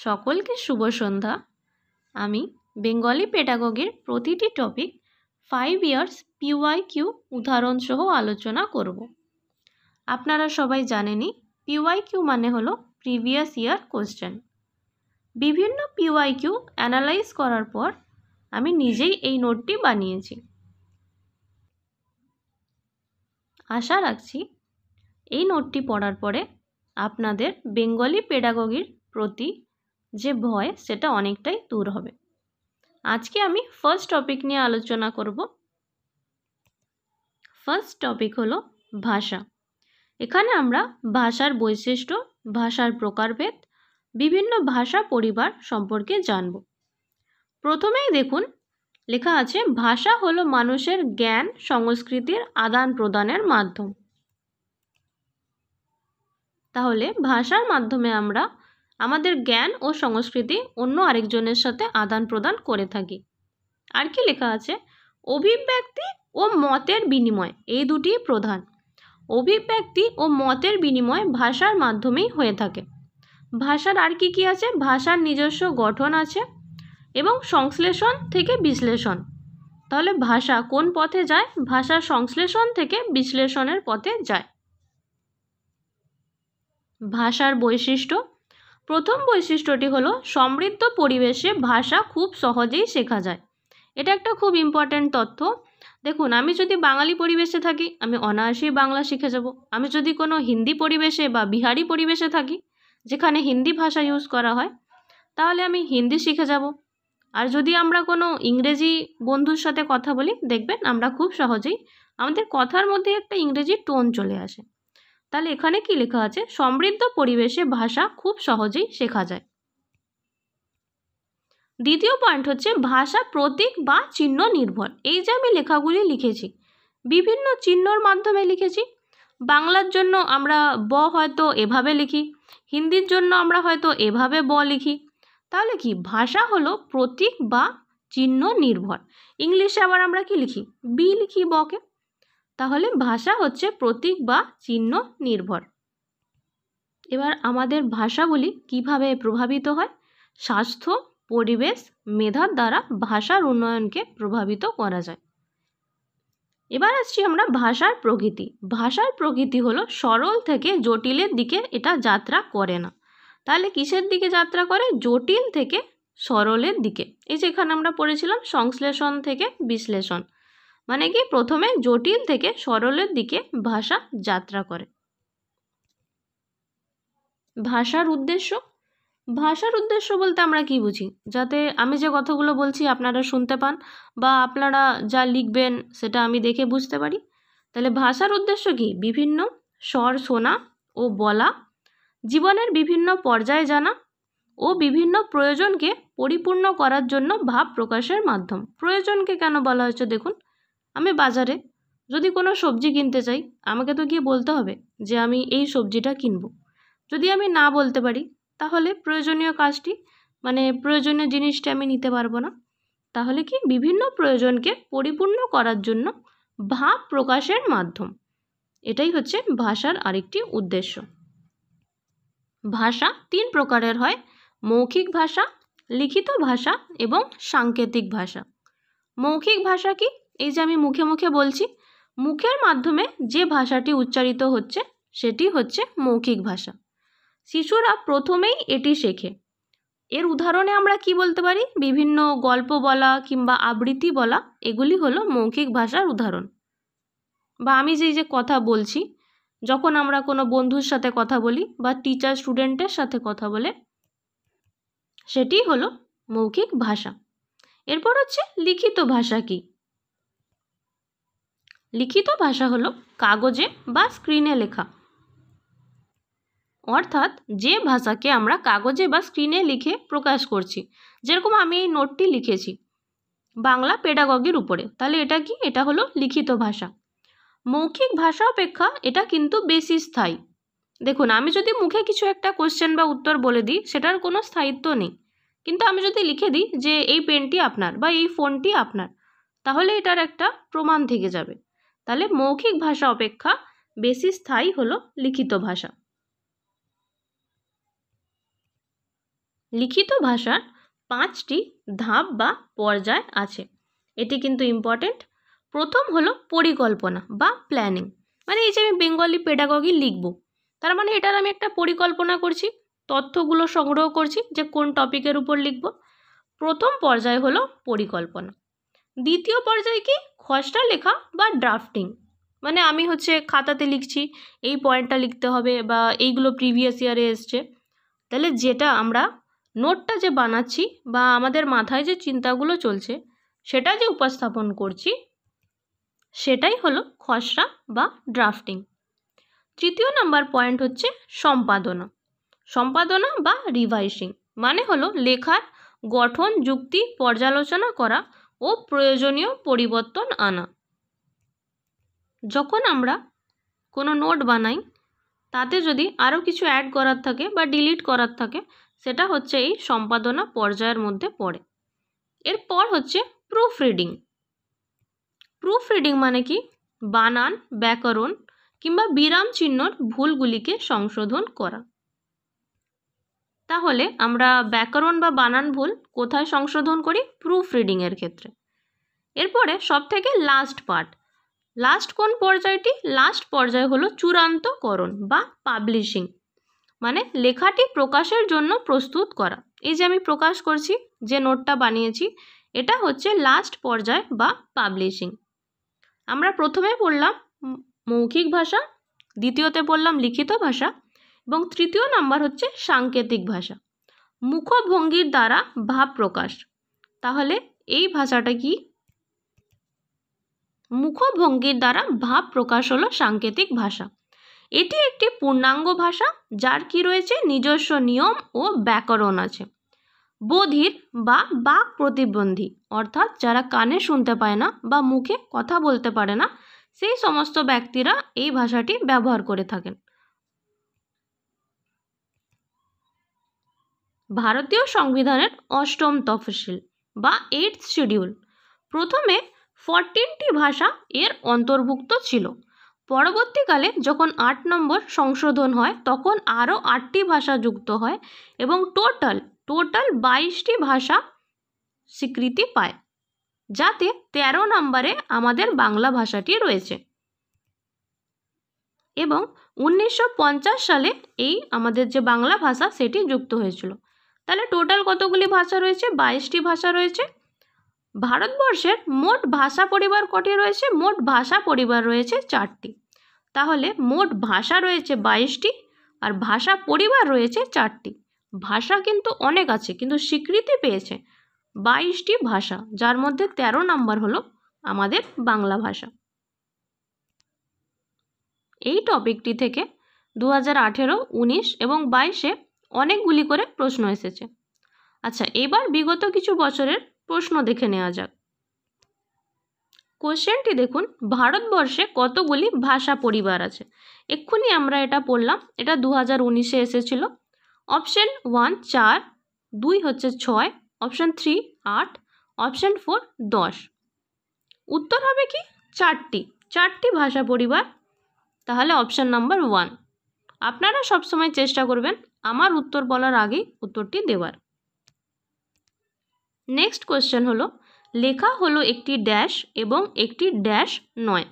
সকলকে শুভ সন্ধ্যা। আমি বেঙ্গলি পেডাগগির প্রতিটি টপিক 5 ইয়ার্স PYQ উদাহরণ সহ আলোচনা করব। আপনারা সবাই জানেনই PYQ মানে হলো প্রিভিয়াস ইয়ার কোশ্চেন। বিভিন্ন PYQ অ্যানালাইজ করার পর আমি নিজেই এই নোটটি বানিয়েছি। আশা রাখছি এই নোটটি পড়ার পরে আপনাদের বেঙ্গলি পেডাগগির প্রতি যে ভয় সেটা অনেকটাই দূর হবে। আজকে আমি ফার্স্ট টপিক নিয়ে আলোচনা করব। ফার্স্ট টপিক হলো ভাষা। এখানে আমরা ভাষার বৈশিষ্ট্য, ভাষার প্রকারভেদ, বিভিন্ন ভাষা পরিবার সম্পর্কে জানব। প্রথমেই দেখুন লেখা আছে ভাষা হলো মানুষের জ্ঞান সংস্কৃতির আদান প্রদানের মাধ্যম। তাহলে ভাষার মাধ্যমে আমরা আমাদের জ্ঞান ও সংস্কৃতি অন্য আরেকজনের সাথে আদান প্রদান করে থাকি। আর কি লেখা আছে অভিব্যক্তি ও মতের বিনিময়, এই দুটি প্রধান। অভিব্যক্তি ও মতের বিনিময় ভাষার মাধ্যমেই হয়ে থাকে। ভাষার আর কি কি আছে, ভাষার নিজস্ব গঠন আছে এবং সংশ্লেষণ থেকে বিশ্লেষণ। তাহলে ভাষা কোন পথে যায়, ভাষার সংশ্লেষণ থেকে বিশ্লেষণের পথে যায়। ভাষার বৈশিষ্ট্য, প্রথম বৈশিষ্ট্যটি হলো সমৃদ্ধ পরিবেশে ভাষা খুব সহজেই শেখা যায়। এটা একটা খুব ইম্পর্ট্যান্ট তথ্য। দেখুন আমি যদি বাঙালি পরিবেশে থাকি আমি অনায়াসেই বাংলা শিখে যাব। আমি যদি কোনো হিন্দি পরিবেশে বা বিহারি পরিবেশে থাকি যেখানে হিন্দি ভাষা ইউজ করা হয় তাহলে আমি হিন্দি শিখে যাব। আর যদি আমরা কোনো ইংরেজি বন্ধুর সাথে কথা বলি দেখবেন আমরা খুব সহজেই আমাদের কথার মধ্যে একটা ইংরেজি টোন চলে আসে। তাহলে এখানে কি লেখা আছে সমৃদ্ধ পরিবেশে ভাষা খুব সহজেই শেখা যায়। দ্বিতীয় পয়েন্ট হচ্ছে ভাষা প্রতীক বা চিহ্ন নির্ভর। এই যে আমি লেখাগুলি লিখেছি বিভিন্ন চিহ্নর মাধ্যমে লিখেছি। বাংলার জন্য আমরা ব হয়তো এভাবে লিখি, হিন্দির জন্য আমরা হয়তো এভাবে ব লিখি। তাহলে কি ভাষা হলো প্রতীক বা চিহ্ন নির্ভর। ইংলিশে আবার আমরা কি লিখি, বি লিখি বকে। তাহলে ভাষা হচ্ছে প্রতীক বা চিহ্ন নির্ভর। এবার আমাদের ভাষাগুলি কিভাবে প্রভাবিত হয়, স্বাস্থ্য, পরিবেশ, মেধার দ্বারা ভাষার উন্নয়নকে প্রভাবিত করা যায়। এবার আসছি আমরা ভাষার প্রকৃতি। ভাষার প্রকৃতি হলো সরল থেকে জটিলের দিকে এটা যাত্রা করে না। তাহলে কিসের দিকে যাত্রা করে, জটিল থেকে সরলের দিকে। এই যে এখানে আমরা পড়েছিলাম সংশ্লেষণ থেকে বিশ্লেষণ, মানে কি প্রথমে জটিল থেকে সরলের দিকে ভাষা যাত্রা করে। ভাষার উদ্দেশ্য, ভাষার উদ্দেশ্য বলতে আমরা কি বুঝি, যাতে আমি যে কথাগুলো বলছি আপনারা শুনতে পান বা আপনারা যা লিখবেন সেটা আমি দেখে বুঝতে পারি। তাহলে ভাষার উদ্দেশ্য কি, বিভিন্ন স্বর শোনা ও বলা, জীবনের বিভিন্ন পর্যায়ে জানা ও বিভিন্ন প্রয়োজনকে পরিপূর্ণ করার জন্য ভাব প্রকাশের মাধ্যম। প্রয়োজনকে কেন বলা হয়েছে দেখুন, আমি বাজারে যদি কোনো সবজি কিনতে চাই আমাকে তো গিয়ে বলতে হবে যে আমি এই সবজিটা কিনবো। যদি আমি না বলতে পারি তাহলে প্রয়োজনীয় কাজটি মানে প্রয়োজনীয় জিনিসটা আমি নিতে পারবো না। তাহলে কি বিভিন্ন প্রয়োজনকে পরিপূর্ণ করার জন্য ভাব প্রকাশের মাধ্যম, এটাই হচ্ছে ভাষার আরেকটি উদ্দেশ্য। ভাষা 3 প্রকারের হয়, মৌখিক ভাষা, লিখিত ভাষা এবং সাংকেতিক ভাষা। মৌখিক ভাষা কি, এই যে আমি মুখে মুখে বলছি, মুখের মাধ্যমে যে ভাষাটি উচ্চারিত হচ্ছে সেটি হচ্ছে মৌখিক ভাষা। শিশুরা প্রথমেই এটি শেখে। এর উদাহরণে আমরা কি বলতে পারি, বিভিন্ন গল্প বলা কিংবা আবৃত্তি বলা, এগুলি হলো মৌখিক ভাষার উদাহরণ। বা আমি যে কথা বলছি, যখন আমরা কোনো বন্ধুর সাথে কথা বলি বা টিচার স্টুডেন্টের সাথে কথা বলে, সেটি হলো মৌখিক ভাষা। এরপর হচ্ছে লিখিত ভাষা কি, লিখিত ভাষা হলো কাগজে বা স্ক্রিনে লেখা, অর্থাৎ যে ভাষাকে আমরা কাগজে বা স্ক্রিনে লিখে প্রকাশ করছি। যেরকম আমি এই নোটটি লিখেছি বাংলা পেডাগগির উপরে, তাহলে এটা কি, এটা হলো লিখিত ভাষা। মৌখিক ভাষা অপেক্ষা এটা কিন্তু বেশি স্থায়ী। দেখুন আমি যদি মুখে কিছু একটা কোশ্চেন বা উত্তর বলে দিই সেটার কোনো স্থায়িত্ব নেই, কিন্তু আমি যদি লিখে দিই যে এই পেনটি আপনার বা এই ফোনটি আপনার, তাহলে এটার একটা প্রমাণ থেকে যাবে। তাহলে মৌখিক ভাষা অপেক্ষা বেশি স্থায়ী হলো লিখিত ভাষা। লিখিত ভাষার 5টি ধাপ বা পর্যায় আছে। এটি কিন্তু ইম্পর্টেন্ট। প্রথম হলো পরিকল্পনা বা প্ল্যানিং, মানে এই যে আমি বেঙ্গলি পেডাগগি লিখব, তার মানে এটার আমি একটা পরিকল্পনা করছি, তথ্যগুলো সংগ্রহ করছি যে কোন টপিকের উপর লিখব। প্রথম পর্যায় হলো পরিকল্পনা। দ্বিতীয় পর্যায় কি? খসড়া লেখা বা ড্রাফটিং, মানে আমি খাতাতে লিখছি এই পয়েন্টটা লিখতে হবে বা এইগুলো প্রিভিয়াস ইয়ারে এসছে, তাহলে যেটা আমরা নোটটা যে বানাচ্ছি বা আমাদের মাথায় যে চিন্তাগুলো চলছে সেটা যে উপস্থাপন করছি সেটাই হলো খসড়া বা ড্রাফটিং। তৃতীয় নাম্বার পয়েন্ট হচ্ছে সম্পাদনা। সম্পাদনা বা রিভাইসিং মানে হলো লেখার গঠন, যুক্তি পর্যালোচনা করা ও প্রয়োজনীয় পরিবর্তন আনা। যখন আমরা কোনো নোট বানাই তাতে যদি আরও কিছু অ্যাড করার থাকে বা ডিলিট করার থাকে সেটা হচ্ছে এই সম্পাদনা পর্যায়ের মধ্যে পড়ে। এরপর হচ্ছে প্রুফ রিডিং। প্রুফ রিডিং মানে কি? বানান, ব্যাকরণ কিংবা বিরাম চিহ্নর ভুলগুলিকে সংশোধন করা। তাহলে আমরা ব্যাকরণ বা বানান ভুল কোথায় সংশোধন করি? প্রুফ রিডিংয়ের ক্ষেত্রে। এরপরে সবথেকে লাস্ট পার্ট, লাস্ট কোন পর্যায়টি? লাস্ট পর্যায় হলো চূড়ান্তকরণ বা পাবলিশিং, মানে লেখাটি প্রকাশের জন্য প্রস্তুত করা। এই যে আমি প্রকাশ করছি, যে নোটটা বানিয়েছি, এটা হচ্ছে লাস্ট পর্যায় বা পাবলিশিং। আমরা প্রথমে পড়লাম মৌখিক ভাষা, দ্বিতীয়তে পড়লাম লিখিত ভাষা এবং তৃতীয় নাম্বার হচ্ছে সাংকেতিক ভাষা, মুখভঙ্গির দ্বারা ভাব প্রকাশ। তাহলে এই ভাষাটা কি? মুখভঙ্গির দ্বারা ভাব প্রকাশ হলো সাংকেতিক ভাষা। এটি একটি পূর্ণাঙ্গ ভাষা যার কি রয়েছে? নিজস্ব নিয়ম ও ব্যাকরণ আছে। বধির বা বাক প্রতিবন্ধী, অর্থাৎ যারা কানে শুনতে পায় না বা মুখে কথা বলতে পারে না, সেই সমস্ত ব্যক্তিরা এই ভাষাটি ব্যবহার করে থাকেন। ভারতীয় সংবিধানের 8ম তফসিল বা 8th শিডিউল প্রথমে 14টি ভাষা এর অন্তর্ভুক্ত ছিল। পরবর্তীকালে যখন 8 নম্বর সংশোধন হয় তখন আরও 8টি ভাষা যুক্ত হয় এবং টোটাল 22টি ভাষা স্বীকৃতি পায়, যাতে 13 নম্বরে আমাদের বাংলা ভাষাটি রয়েছে। এবং 1950 সালে এই আমাদের যে বাংলা ভাষা সেটি যুক্ত হয়েছিল। তাহলে টোটাল কতগুলি ভাষা রয়েছে? 22টি ভাষা রয়েছে। ভারতবর্ষের মোট ভাষা পরিবার কটি রয়েছে? মোট ভাষা পরিবার রয়েছে 4টি। তাহলে মোট ভাষা রয়েছে 22টি আর ভাষা পরিবার রয়েছে 4টি। ভাষা কিন্তু অনেক আছে, কিন্তু স্বীকৃতি পেয়েছে 22টি ভাষা, যার মধ্যে 13 নম্বর হলো আমাদের বাংলা ভাষা। এই টপিকটি থেকে 2018, 19 এবং 22-এ অনেকগুলি করে প্রশ্ন এসেছে। আচ্ছা, এবার বিগত কিছু বছরের প্রশ্ন দেখে নেওয়া যাক। কোশ্চেনটি দেখুন, ভারতবর্ষে কতগুলি ভাষা পরিবার আছে? এক্ষুনি আমরা এটা পড়লাম, এটা 2019-এ এসেছিল। অপশন 1 4, 2 হচ্ছে 6, অপশন 3 8, অপশন 4 10। উত্তর হবে কি? 4টি ভাষা পরিবার। তাহলে অপশন নাম্বার 1। আপনারা সবসময় চেষ্টা করবেন আমার উত্তর বলার আগেই উত্তরটি দেওয়ার। নেক্সট কোশ্চেন হলো, লেখা হলো একটি ড্যাশ এবং একটি ড্যাশ নয়।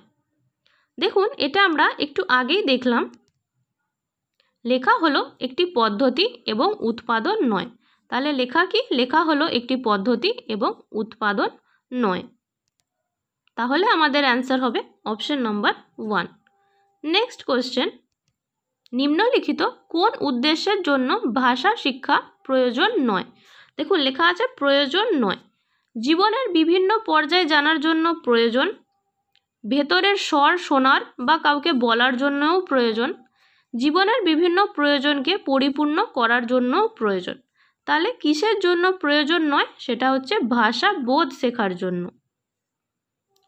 দেখুন, এটা আমরা একটু আগেই দেখলাম। লেখা হলো একটি পদ্ধতি এবং উৎপাদন নয়। তাহলে লেখা কি? লেখা হলো একটি পদ্ধতি এবং উৎপাদন নয়। তাহলে আমাদের অ্যান্সার হবে অপশন নাম্বার 1। নেক্সট কোশ্চেন, নিম্নলিখিত কোন উদ্দেশ্যের জন্য ভাষা শিক্ষা প্রয়োজন নয়? দেখুন, লেখা আছে প্রয়োজন নয়। জীবনের বিভিন্ন পর্যায়ে জানার জন্য প্রয়োজন, ভেতরের স্বর শোনার বা কাউকে বলার জন্যও প্রয়োজন, জীবনের বিভিন্ন প্রয়োজনকে পরিপূর্ণ করার জন্যও প্রয়োজন। তাহলে কিসের জন্য প্রয়োজন নয়? সেটা হচ্ছে ভাষা বোধ শেখার জন্য।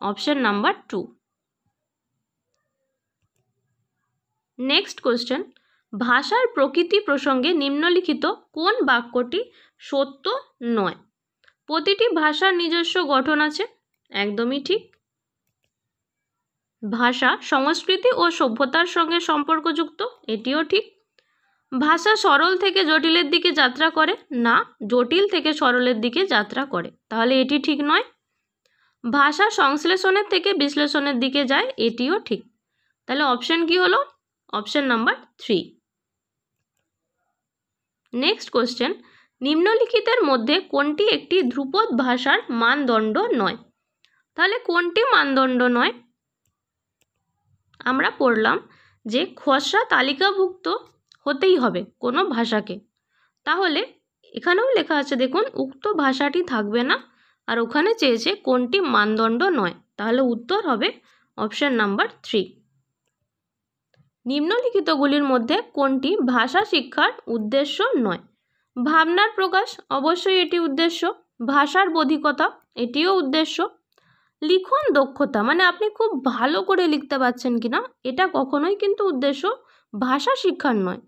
Option number 2। নেক্সট কোশ্চেন, ভাষার প্রকৃতি প্রসঙ্গে নিম্নলিখিত কোন বাক্যটি সত্য নয়? প্রতিটি ভাষার নিজস্ব গঠন আছে, একদমই ঠিক। ভাষা সংস্কৃতি ও সভ্যতার সঙ্গে সম্পর্কযুক্ত, এটিও ঠিক। ভাষা সরল থেকে জটিলের দিকে যাত্রা করে না, জটিল থেকে সরলের দিকে যাত্রা করে, তাহলে এটি ঠিক নয়। ভাষা সংশ্লেষণের থেকে বিশ্লেষণের দিকে যায়, এটিও ঠিক। তাহলে অপশন কি হলো? Option number 3। নেক্সট কোশ্চেন, নিম্নলিখিতের মধ্যে কোনটি একটি ধ্রুপদ ভাষার মানদণ্ড নয়? তাহলে কোনটি মানদণ্ড নয়? আমরা পড়লাম যে খসড়া তালিকাভুক্ত হতেই হবে কোনো ভাষাকে। তাহলে এখানেও লেখা আছে দেখুন, উক্ত ভাষাটি থাকবে না, আর ওখানে চেয়েছে কোনটি মানদণ্ড নয়, তাহলে উত্তর হবে অপশন নাম্বার 3। নিম্নলিখিতগুলির মধ্যে কোনটি ভাষা শিক্ষার উদ্দেশ্য নয়? ভাবনার প্রকাশ, অবশ্যই এটি উদ্দেশ্য। ভাষার বোধিকতা, এটিও উদ্দেশ্য। লিখন দক্ষতা, মানে আপনি খুব ভালো করে লিখতে পারছেন কিনা, এটা কখনোই কিন্তু উদ্দেশ্য ভাষা শিক্ষার নয়।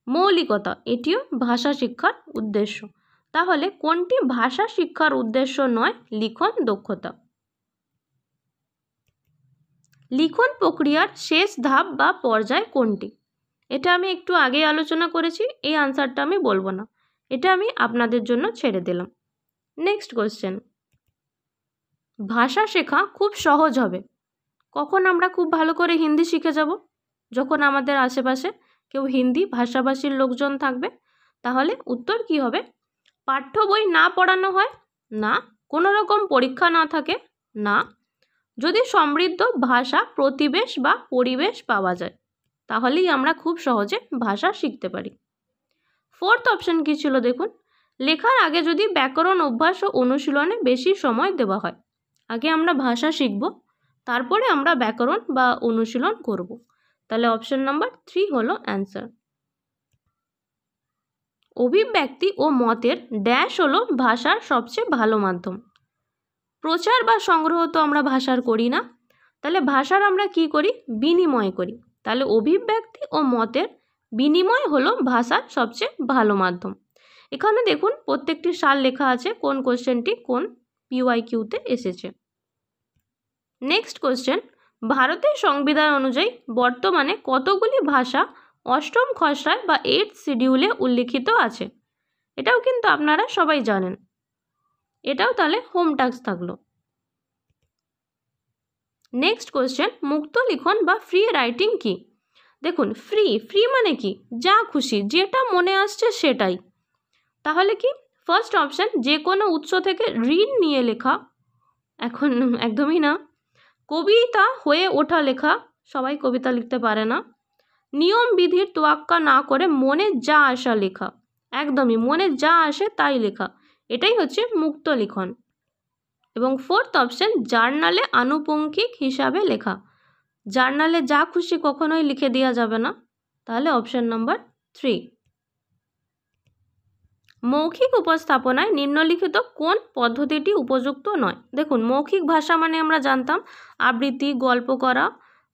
মৌলিকতা, এটিও ভাষা শিক্ষার উদ্দেশ্য। তাহলে কোনটি ভাষা শিক্ষার উদ্দেশ্য নয়? লিখন দক্ষতা। লিখন প্রক্রিয়ার শেষ ধাপ বা পর্যায় কোনটি? এটা আমি একটু আগে আলোচনা করেছি, এই আনসারটা আমি বলবো না, এটা আমি আপনাদের জন্য ছেড়ে দিলাম। নেক্সট কোশ্চেন, ভাষা শেখা খুব সহজ হবে কখন? আমরা খুব ভালো করে হিন্দি শিখে যাব, যখন আমাদের আশেপাশে কেউ হিন্দি ভাষাভাষীর লোকজন থাকবে। তাহলে উত্তর কি হবে? পাঠ্য বই না পড়ানো হয় না, কোনো রকম পরীক্ষা না থাকে না, যদি সমৃদ্ধ ভাষা প্রতিবেশ বা পরিবেশ পাওয়া যায়, তাহলেই আমরা খুব সহজে ভাষা শিখতে পারি। ফোর্থ অপশন কি ছিল দেখুন, লেখার আগে যদি ব্যাকরণ অভ্যাস ও অনুশীলনে বেশি সময় দেওয়া হয়। আগে আমরা ভাষা শিখব, তারপরে আমরা ব্যাকরণ বা অনুশীলন করব। তাহলে অপশন নাম্বার 3 হলো অ্যান্সার। অভিব্যক্তি ও মতের ড্যাশ হলো ভাষার সবচেয়ে ভালো মাধ্যম। প্রচার বা সংগ্রহ তো আমরা ভাষার করি না, তাহলে ভাষার আমরা কি করি? বিনিময় করি। তাহলে অভিব্যক্তি ও মতের বিনিময় হলো ভাষার সবচেয়ে ভালো মাধ্যম। এখানে দেখুন প্রত্যেকটি সাল লেখা আছে, কোন কোশ্চেনটি কোন পিওয়াইকিউতে এসেছে। নেক্সট কোশ্চেন, ভারতের সংবিধান অনুযায়ী বর্তমানে কতগুলি ভাষা অষ্টম খসড়ায় বা 8th শিডিউলে উল্লিখিত আছে? এটাও কিন্তু আপনারা সবাই জানেন, এটাও তাহলে হোম টাস্ক থাকলো। নেক্সট কোশ্চেন, মুক্ত লিখন বা ফ্রি রাইটিং কি? দেখুন ফ্রি মানে কি? যা খুশি যেটা মনে আসছে সেটাই। তাহলে কি? ফার্স্ট অপশন, যে কোনো উৎস থেকে ঋণ নিয়ে লেখা, এখন একদমই না। কবিতা হয়ে ওঠা লেখা, সবাই কবিতা লিখতে পারে না। নিয়ম বিধির তোয়াক্কা না করে মনে যা আসা লেখা, একদমই মনে যা আসে তাই লেখা, এটাই হচ্ছে মুক্ত লিখন। এবং ফোর্থ অপশন, জার্নালে আনুপঙ্খিক হিসাবে লেখা, জার্নালে যা খুশি কখনোই লিখে দেওয়া যাবে না, তাহলে অপশন নাম্বার 3। মৌখিক উপস্থাপনায় নিম্নলিখিত কোন পদ্ধতিটি উপযুক্ত নয়? দেখুন মৌখিক ভাষা মানে আমরা জানতাম আবৃত্তি, গল্প করা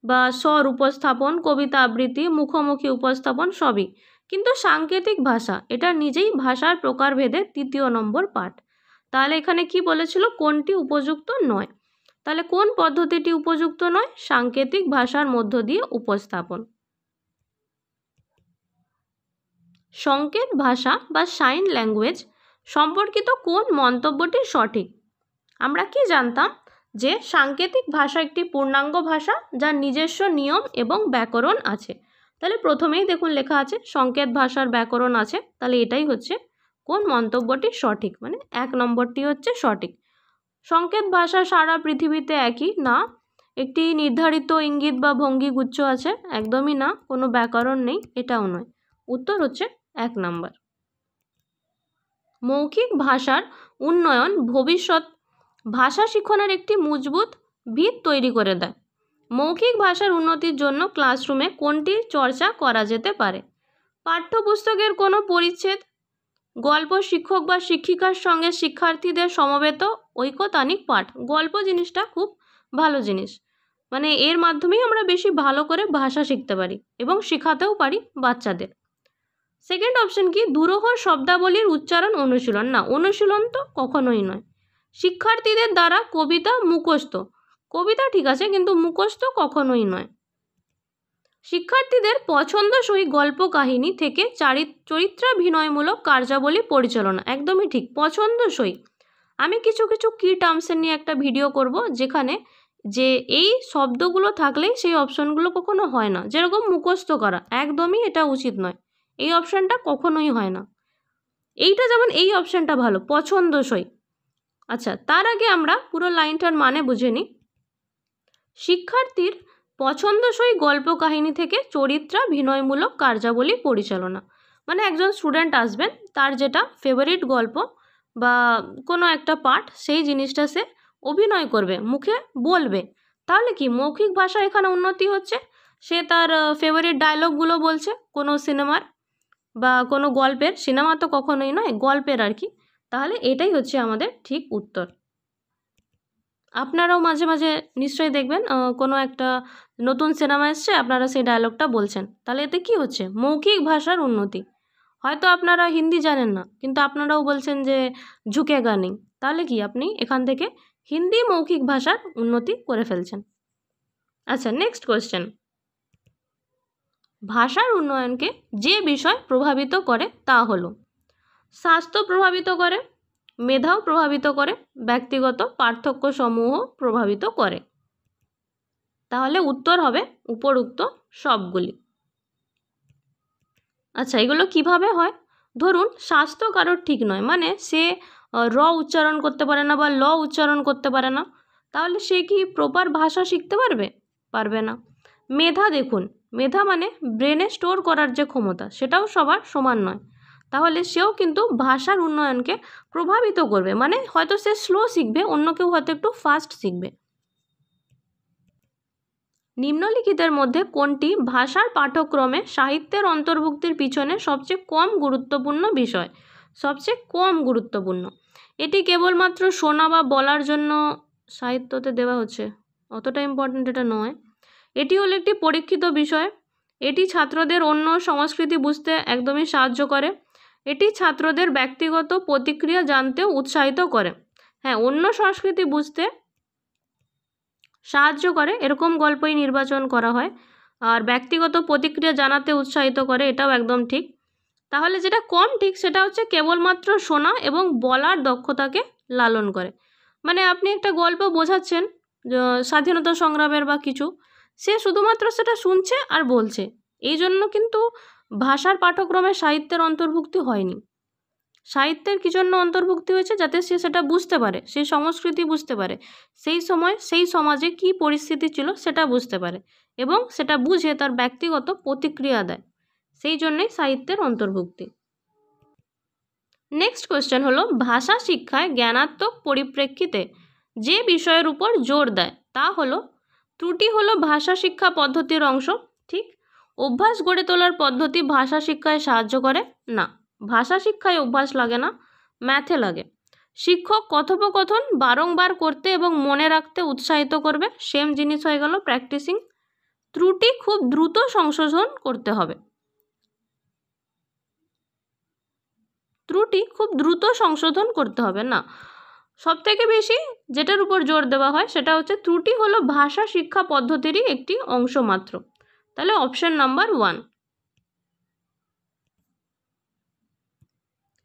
বা স্বর উপস্থাপন, কবিতা আবৃত্তি, মুখোমুখি উপস্থাপন সবই, কিন্তু সাংকেতিক ভাষা এটা নিজেই ভাষার প্রকারভেদে 3য় নম্বর পাঠ। তাহলে এখানে কি বলেছিল? কোনটি উপযুক্ত নয়? তাহলে কোন পদ্ধতিটি উপযুক্ত নয়? সাংকেতিক ভাষার মধ্য দিয়ে উপস্থাপন। সংকেত ভাষা বা সাইন ল্যাঙ্গুয়েজ সম্পর্কিত কোন মন্তব্যটি সঠিক? আমরা কি জানতাম যে সাংকেতিক ভাষা একটি পূর্ণাঙ্গ ভাষা যার নিজস্ব নিয়ম এবং ব্যাকরণ আছে। তাহলে প্রথমেই দেখুন লেখা আছে সংকেত ভাষার ব্যাকরণ আছে, তাহলে এটাই হচ্ছে কোন মন্তব্যটি সঠিক, মানে 1 নম্বরটি হচ্ছে সঠিক। সংকেত ভাষা সারা পৃথিবীতে একই না, একটি নির্ধারিত ইঙ্গিত বা ভঙ্গিগুচ্ছ আছে, একদমই না, কোনো ব্যাকরণ নেই, এটাও নয়। উত্তর হচ্ছে 1 নম্বর। মৌখিক ভাষার উন্নয়ন ভবিষ্যৎ ভাষা শিক্ষণের একটি মজবুত ভিত তৈরি করে দেয়। মৌখিক ভাষার উন্নতির জন্য ক্লাসরুমে কোনটির চর্চা করা যেতে পারে? পাঠ্যপুস্তকের কোনো পরিচ্ছেদ, গল্প শিক্ষক বা শিক্ষিকার সঙ্গে শিক্ষার্থীদের সমবেত ঐকতানিক পাঠ। গল্প জিনিসটা খুব ভালো জিনিস, মানে এর মাধ্যমেই আমরা বেশি ভালো করে ভাষা শিখতে পারি এবং শেখাতেও পারি বাচ্চাদের। সেকেন্ড অপশন কি? দুরূহ শব্দাবলীর উচ্চারণ অনুশীলন। না, অনুশীলন তো কখনোই নয়। শিক্ষার্থীদের দ্বারা কবিতা মুখস্থ, কবিতা ঠিক আছে কিন্তু মুখস্থ কখনোই নয়। শিক্ষার্থীদের পছন্দসই গল্প কাহিনী থেকে চরিত্রাভিনয়মূলক কার্যাবলী পরিচালনা, একদমই ঠিক, পছন্দসই। আমি কিছু কিছু কি টার্মসের নিয়ে একটা ভিডিও করব, যেখানে যে এই শব্দগুলো থাকলেই সেই অপশনগুলো কখনো হয় না। যেরকম মুখস্থ করা, একদমই এটা উচিত নয়, এই অপশানটা কখনোই হয় না। এইটা যেমন এই অপশানটা ভালো, পছন্দসই। আচ্ছা, তার আগে আমরা পুরো লাইনটার মানে বুঝে নিই। শিক্ষার্থীর পছন্দসই গল্প কাহিনী থেকে চরিত্রাভিনয়মূলক কার্যাবলী পরিচালনা, মানে একজন স্টুডেন্ট আসবেন, তার যেটা ফেভারিট গল্প বা কোনো একটা পার্ট, সেই জিনিসটা সে অভিনয় করবে, মুখে বলবে। তাহলে কি মৌখিক ভাষা এখানে উন্নতি হচ্ছে। সে তার ফেভারিট ডায়লগগুলো বলছে কোনো সিনেমার বা কোনো গল্পের, সিনেমা তো কখনোই নয়, গল্পের আর কি। তাহলে এটাই হচ্ছে আমাদের ঠিক উত্তর। আপনারাও মাঝে মাঝে নিশ্চয়ই দেখবেন কোনো একটা নতুন সিনেমা এসছে, আপনারা সেই ডায়লগটা বলছেন, তাহলে এতে কি হচ্ছে, মৌখিক ভাষার উন্নতি। হয়তো আপনারা হিন্দি জানেন না, কিন্তু আপনারাও বলছেন যে ঝুঁকেগা নেই, তাহলে কি আপনি এখান থেকে হিন্দি মৌখিক ভাষার উন্নতি করে ফেলছেন। আচ্ছা, নেক্সট কোয়েশ্চেন। ভাষার উন্নয়নকে যে বিষয় প্রভাবিত করে তা হলো স্বাস্থ্য প্রভাবিত করে, মেধাও প্রভাবিত করে, ব্যক্তিগত পার্থক্য সমূহ প্রভাবিত করে। তাহলে উত্তর হবে উপরোক্ত সবগুলি। আচ্ছা, এগুলো কিভাবে হয়? ধরুন স্বাস্থ্য কারোর ঠিক নয়, মানে সে র উচ্চারণ করতে পারে না বা ল উচ্চারণ করতে পারে না, তাহলে সে কি প্রপার ভাষা শিখতে পারবে? পারবে না। মেধা দেখুন, মেধা মানে ব্রেনে স্টোর করার যে ক্ষমতা, সেটাও সবার সমান নয়, তাহলে সেও কিন্তু ভাষার উন্নয়নকে প্রভাবিত করবে। মানে হয়তো সে স্লো শিখবে, অন্য কেউ হয়তো একটু ফাস্ট শিখবে। নিম্নলিখিতের মধ্যে কোনটি ভাষার পাঠ্যক্রমে সাহিত্যের অন্তর্ভুক্তির পিছনে সবচেয়ে কম গুরুত্বপূর্ণ বিষয়? সবচেয়ে কম গুরুত্বপূর্ণ, এটি কেবলমাত্র শোনা বা বলার জন্য সাহিত্যতে দেওয়া হচ্ছে, অতটা ইম্পর্ট্যান্ট এটা নয়। এটি হলো একটি পরীক্ষিত বিষয়। এটি ছাত্রদের অন্য সংস্কৃতি বুঝতে একদমই সাহায্য করে। এটি ছাত্রদের ব্যক্তিগত প্রতিক্রিয়া জানতেও উৎসাহিত করে। হ্যাঁ, অন্য সংস্কৃতি বুঝতে সাহায্য করে এরকম গল্পই নির্বাচন করা হয়। আর ব্যক্তিগত প্রতিক্রিয়া জানাতে উৎসাহিত করে, এটাও একদম ঠিক। তাহলে যেটা কম ঠিক সেটা হচ্ছে কেবলমাত্র শোনা এবং বলার দক্ষতাকে লালন করে। মানে আপনি একটা গল্প বোঝাচ্ছেন স্বাধীনতা সংগ্রামের বা কিছু, সে শুধুমাত্র সেটা শুনছে আর বলছে, এই জন্য কিন্তু ভাষার পাঠ্যক্রমে সাহিত্যের অন্তর্ভুক্তি হয়নি। সাহিত্যের কি জন্য অন্তর্ভুক্তি হয়েছে? যাতে সে সেটা বুঝতে পারে, সেই সংস্কৃতি বুঝতে পারে, সেই সময় সেই সমাজে কি পরিস্থিতি ছিল সেটা বুঝতে পারে এবং সেটা বুঝে তার ব্যক্তিগত প্রতিক্রিয়া দেয়, সেই জন্যই সাহিত্যের অন্তর্ভুক্তি। নেক্সট কোয়েশ্চেন হলো, ভাষা শিক্ষায় জ্ঞানাত্মক পরিপ্রেক্ষিতে যে বিষয়ের উপর জোর দেয় তা হলো ত্রুটি হলো ভাষা শিক্ষা পদ্ধতির অংশ। ঠিক। অভ্যাস গড়ে তোলার পদ্ধতি ভাষা শিক্ষায় সাহায্য করে না, ভাষা শিক্ষায় অভ্যাস লাগে না, ম্যাথে লাগে। শিক্ষক কথোপকথন বারংবার করতে এবং মনে রাখতে উৎসাহিত করবে, সেম জিনিস হয়ে গেল প্র্যাকটিসিং। ত্রুটি খুব দ্রুত সংশোধন করতে হবে, ত্রুটি খুব দ্রুত সংশোধন করতে হবে না। সব থেকে বেশি যেটার উপর জোর দেওয়া হয় সেটা হচ্ছে ত্রুটি হলো ভাষা শিক্ষা পদ্ধতিরই একটি অংশ মাত্র। তাহলে অপশন নাম্বার 1।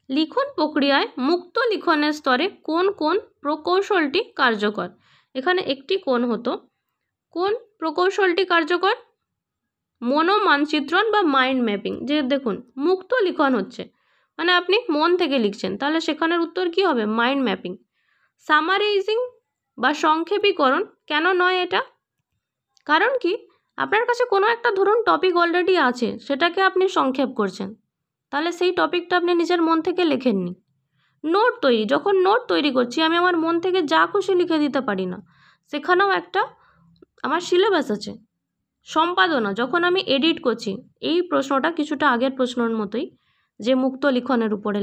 লিখন প্রক্রিয়ায় মুক্ত লিখনের স্তরে কোন কোন প্রকৌশলটি কার্যকর? এখানে একটি কোন হতো, কোন প্রকৌশলটি কার্যকর? মনোমানচিত্রণ বা মাইন্ড ম্যাপিং। যে দেখুন মুক্ত লিখন হচ্ছে মানে আপনি মন থেকে লিখছেন, তাহলে সেখানের উত্তর কি হবে? Mind mapping. সামারাইজিং বা সংক্ষেপীকরণ কেন নয় এটা? কারণ কি, আপনার কাছে কোনো একটা ধরুন টপিক অলরেডি আছে, সেটাকে আপনি সংক্ষেপ করছেন, তাহলে সেই টপিকটা আপনি নিজের মন থেকে লেখেননি। নোট তৈরি, যখন নোট তৈরি করছি আমি আমার মন থেকে যা খুশি লিখে দিতে পারি না, সেখানেও একটা আমার সিলেবাস আছে। সম্পাদনা, যখন আমি এডিট করছি, এই প্রশ্নটা কিছুটা আগের প্রশ্নের মতোই, যে মুক্ত লিখনের উপরে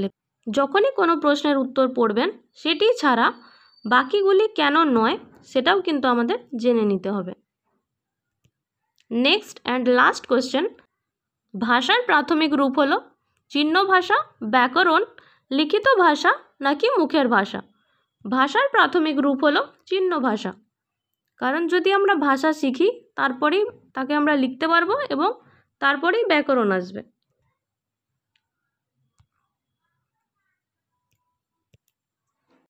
যখনই কোনো প্রশ্নের উত্তর পড়বেন সেটি ছাড়া বাকিগুলি কেন নয় সেটাও কিন্তু আমাদের জেনে নিতে হবে। নেক্সট অ্যান্ড লাস্ট কোয়েশ্চেন, ভাষার প্রাথমিক রূপ হলো চিহ্ন ভাষা, ব্যাকরণ, লিখিত ভাষা নাকি মুখের ভাষা? ভাষার প্রাথমিক রূপ হলো চিহ্ন ভাষা, কারণ যদি আমরা ভাষা শিখি তারপরেই তাকে আমরা লিখতে পারবো এবং তারপরেই ব্যাকরণ আসবে।